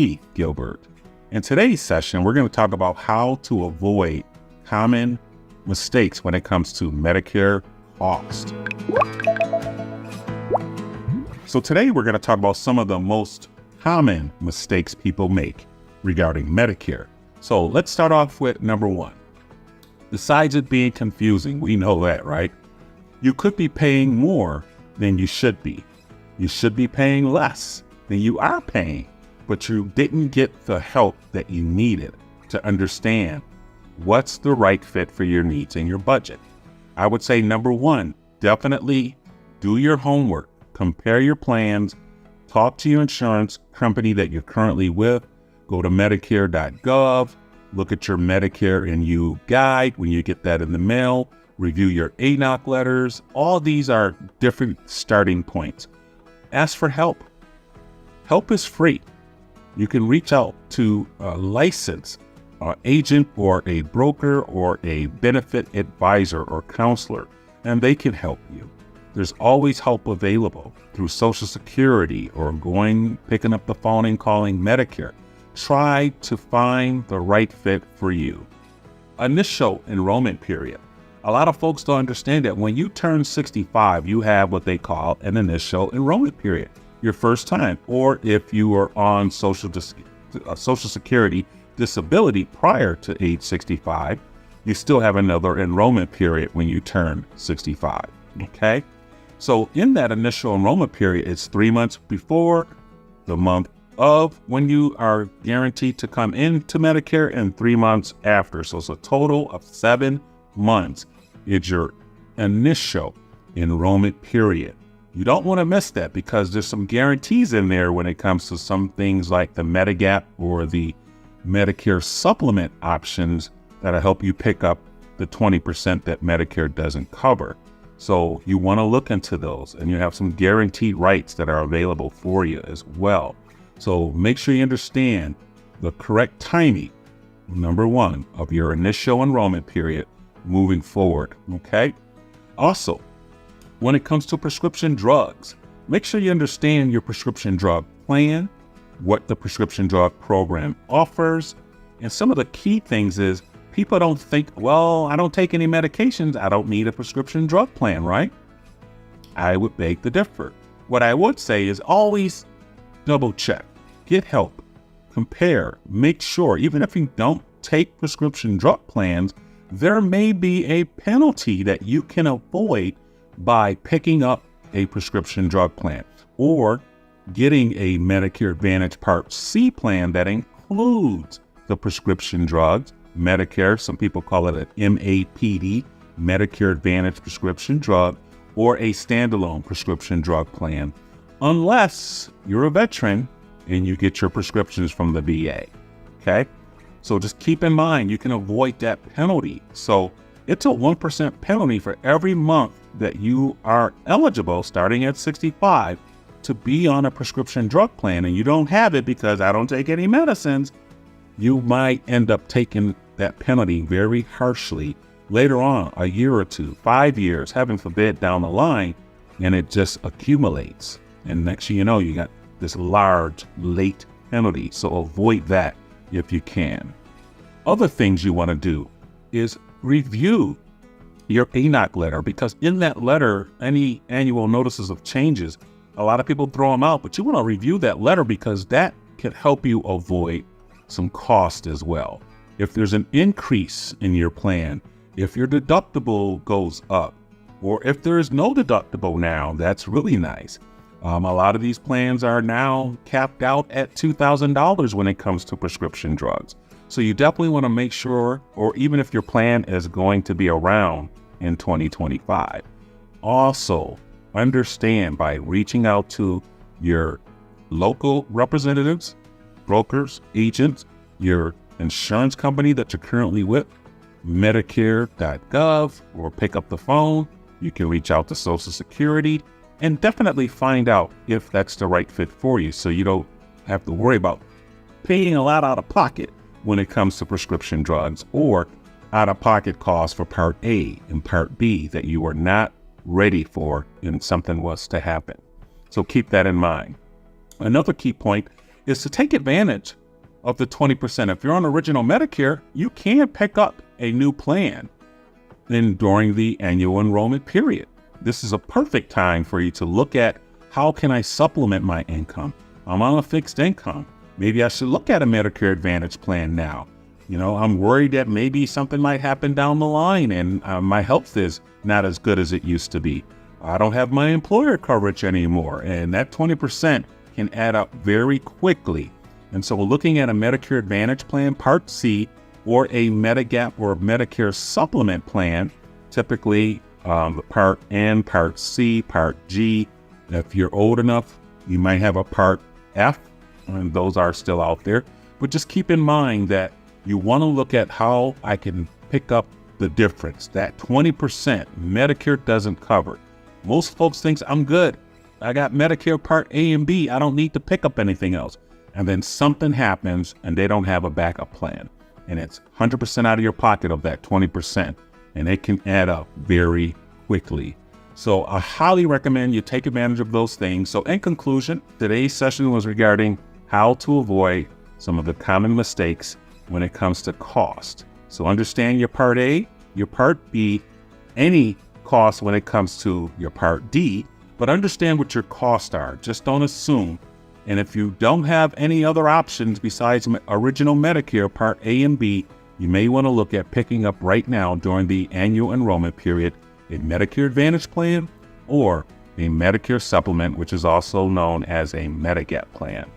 Keith Gilbert. In today's session, we're going to talk about how to avoid common mistakes when it comes to Medicare cost. So today we're going to talk about some of the most common mistakes people make regarding Medicare. So let's start off with number one. Besides it being confusing, we know that, right? You could be paying more than you should be. You should be paying less than you are paying, but you didn't get the help that you needed to understand what's the right fit for your needs and your budget. I would say number one, definitely do your homework, compare your plans, talk to your insurance company that you're currently with, go to Medicare.gov, look at your Medicare and You guide when you get that in the mail, review your ANOC letters. All these are different starting points. Ask for help. Help is free. You can reach out to a licensed agent or a broker or a benefit advisor or counselor, and they can help you. There's always help available through Social Security or picking up the phone and calling Medicare. Try to find the right fit for you. Initial enrollment period. A lot of folks don't understand that when you turn 65, you have what they call an initial enrollment period, your first time. Or if you are on Social Security disability prior to age 65, you still have another enrollment period when you turn 65, okay? So in that initial enrollment period, it's 3 months before, the month of when you are guaranteed to come into Medicare, and 3 months after. So it's a total of 7 months. It's your initial enrollment period. You don't want to miss that because there's some guarantees in there when it comes to some things like the Medigap or the Medicare supplement options that'll help you pick up the 20% that Medicare doesn't cover. So you want to look into those, and you have some guaranteed rights that are available for you as well. So make sure you understand the correct timing, number one, of your initial enrollment period moving forward, okay? Also, when it comes to prescription drugs, make sure you understand your prescription drug plan, what the prescription drug program offers. And some of the key things is people don't think, well, I don't take any medications, I don't need a prescription drug plan, right? I would beg to differ. What I would say is always double check, get help, compare, make sure, even if you don't take prescription drug plans, there may be a penalty that you can avoid by picking up a prescription drug plan or getting a Medicare Advantage Part C plan that includes the prescription drugs. Medicare, some people call it an MAPD, Medicare Advantage prescription drug, or a standalone prescription drug plan, unless you're a veteran and you get your prescriptions from the VA, okay? So just keep in mind, you can avoid that penalty. So it's a 1% penalty for every month that you are eligible starting at 65 to be on a prescription drug plan, and you don't have it because I don't take any medicines. You might end up taking that penalty very harshly later on, a year or two, 5 years, heaven forbid, down the line, and it just accumulates. And next thing you know, you got this large late penalty. So avoid that if you can. Other things you want to do is review your ANOC letter, because in that letter, any annual notices of changes, a lot of people throw them out, but you want to review that letter because that can help you avoid some cost as well. If there's an increase in your plan, if your deductible goes up, or if there is no deductible now, that's really nice. A lot of these plans are now capped out at $2,000 when it comes to prescription drugs. So you definitely want to make sure, or even if your plan is going to be around in 2025, also understand by reaching out to your local representatives, brokers, agents, your insurance company that you're currently with, Medicare.gov, or pick up the phone. You can reach out to Social Security and definitely find out if that's the right fit for you, so you don't have to worry about paying a lot out of pocket when it comes to prescription drugs, or out-of-pocket costs for Part A and Part B that you are not ready for and something was to happen. So keep that in mind. Another key point is to take advantage of the 20%. If you're on original Medicare, you can pick up a new plan during the annual enrollment period. This is a perfect time for you to look at, how can I supplement my income? I'm on a fixed income. Maybe I should look at a Medicare Advantage plan now. I'm worried that maybe something might happen down the line and my health is not as good as it used to be. I don't have my employer coverage anymore, and that 20% can add up very quickly. And so looking at a Medicare Advantage plan, Part C, or a Medigap or Medicare supplement plan, typically Part N, Part C, Part G. If you're old enough, you might have a Part F, and those are still out there. But just keep in mind that you want to look at how I can pick up the difference. That 20% Medicare doesn't cover. Most folks think, I'm good. I got Medicare Part A and B. I don't need to pick up anything else. And then something happens and they don't have a backup plan. And it's 100% out of your pocket of that 20%. And it can add up very quickly. So I highly recommend you take advantage of those things. So in conclusion, today's session was regarding how to avoid some of the common mistakes when it comes to cost. So understand your Part A, your Part B, any cost when it comes to your Part D, but understand what your costs are. Just don't assume. And if you don't have any other options besides original Medicare Part A and B, you may want to look at picking up right now during the annual enrollment period a Medicare Advantage plan or a Medicare supplement, which is also known as a Medigap plan.